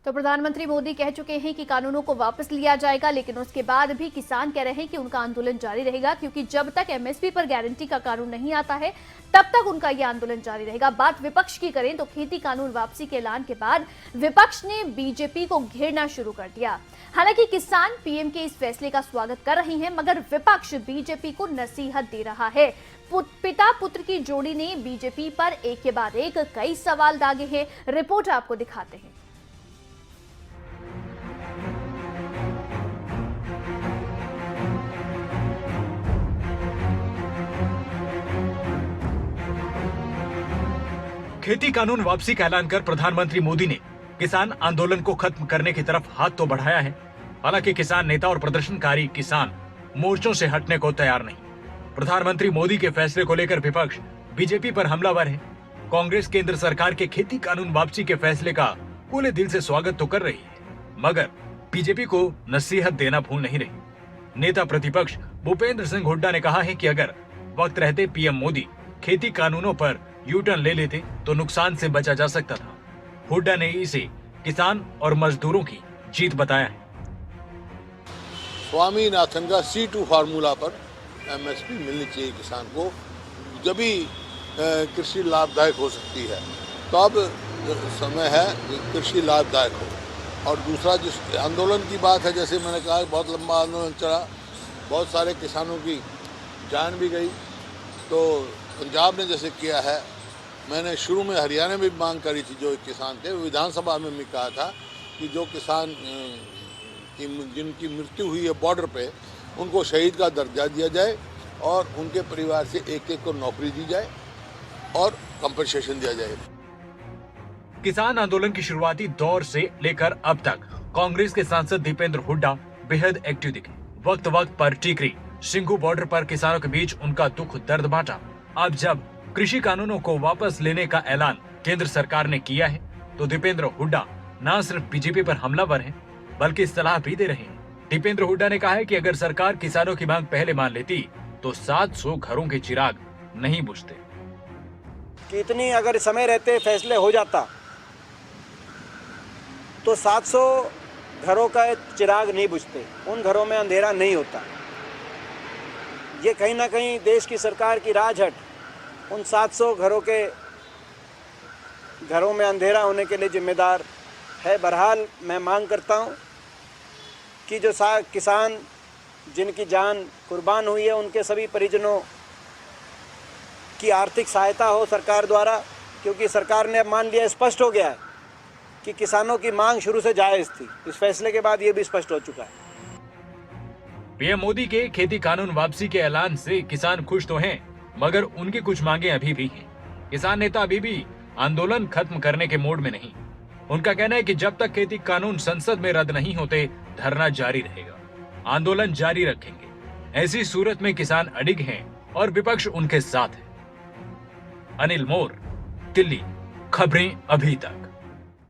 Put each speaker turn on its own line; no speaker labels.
तो प्रधानमंत्री मोदी कह चुके हैं कि कानूनों को वापस लिया जाएगा, लेकिन उसके बाद भी किसान कह रहे हैं कि उनका आंदोलन जारी रहेगा, क्योंकि जब तक एमएसपी पर गारंटी का कानून नहीं आता है तब तक उनका यह आंदोलन जारी रहेगा। बात विपक्ष की करें तो खेती कानून वापसी के ऐलान के बाद विपक्ष ने बीजेपी को घेरना शुरू कर दिया। हालांकि किसान पीएम के इस फैसले का स्वागत कर रहे हैं, मगर विपक्ष बीजेपी को नसीहत दे रहा है। पिता पुत्र की जोड़ी ने बीजेपी पर एक के बाद एक कई सवाल दागे हैं। रिपोर्ट आपको दिखाते हैं।
खेती कानून वापसी का ऐलान कर प्रधानमंत्री मोदी ने किसान आंदोलन को खत्म करने की तरफ हाथ तो बढ़ाया है। हालांकि किसान नेता और प्रदर्शनकारी किसान मोर्चों से हटने को तैयार नहीं। प्रधानमंत्री मोदी के फैसले को लेकर विपक्ष बीजेपी पर हमलावर है। कांग्रेस केंद्र सरकार के खेती कानून वापसी के फैसले का पूरे दिल से स्वागत तो कर रही है, मगर बीजेपी को नसीहत देना भूल नहीं रही। नेता प्रतिपक्ष भूपेंद्र सिंह हुड्डा ने कहा है कि अगर वक्त रहते पीएम मोदी खेती कानूनों पर यू टर्न ले लेते तो नुकसान से बचा जा सकता था। हुड्डा ने इसे किसान और मजदूरों की जीत बताया है।
स्वामीनाथन का C2 फार्मूला पर एमएसपी मिलनी चाहिए किसान को, जब भी कृषि लाभदायक हो सकती है। तो अब समय है कि कृषि लाभदायक हो। और दूसरा जिस आंदोलन की बात है, जैसे मैंने कहा बहुत लंबा आंदोलन चला, बहुत सारे किसानों की जान भी गई। तो पंजाब ने जैसे किया है, मैंने शुरू में हरियाणा में भी मांग करी थी, जो किसान थे विधानसभा में भी कहा था कि जो किसान जिनकी मृत्यु हुई है बॉर्डर पे, उनको शहीद का दर्जा दिया जाए और उनके परिवार से एक एक को नौकरी दी जाए और कंपनसेशन दिया जाए।
किसान आंदोलन की शुरुआती दौर से लेकर अब तक कांग्रेस के सांसद दीपेंद्र हुड्डा बेहद एक्टिव दिखे। वक्त वक्त पर टीकरी सिंघू बॉर्डर पर किसानों के बीच उनका दुख दर्द बांटा। अब जब कृषि कानूनों को वापस लेने का ऐलान केंद्र सरकार ने किया है, तो दीपेंद्र हुड्डा न सिर्फ बीजेपी पर हमलावर हैं, बल्कि सलाह भी दे रहे हैं। दीपेंद्र हुड्डा ने कहा है कि अगर सरकार किसानों की मांग पहले मान लेती तो 700 घरों के चिराग नहीं बुझते।
कि इतनी अगर समय रहते फैसले हो जाता तो 700 घरों का चिराग नहीं बुझते, उन घरों में अंधेरा नहीं होता। ये कहीं ना कहीं देश की सरकार की राजहट उन 700 घरों में अंधेरा होने के लिए जिम्मेदार है। बहरहाल मैं मांग करता हूं कि जो किसान जिनकी जान कुर्बान हुई है, उनके सभी परिजनों की आर्थिक सहायता हो सरकार द्वारा, क्योंकि सरकार ने अब मान लिया, स्पष्ट हो गया है कि किसानों की मांग शुरू से जायज़ थी। इस फैसले के बाद ये भी स्पष्ट हो चुका है।
पीएम मोदी के खेती कानून वापसी के ऐलान से किसान खुश तो हैं, मगर उनकी कुछ मांगे अभी भी हैं। किसान नेता अभी भी आंदोलन खत्म करने के मोड में नहीं। उनका कहना है कि जब तक खेती कानून संसद में रद्द नहीं होते, धरना जारी रहेगा, आंदोलन जारी रखेंगे। ऐसी सूरत में किसान अडिग हैं और विपक्ष उनके साथ है। अनिल मोर, दिल्ली, खबरें अभी तक।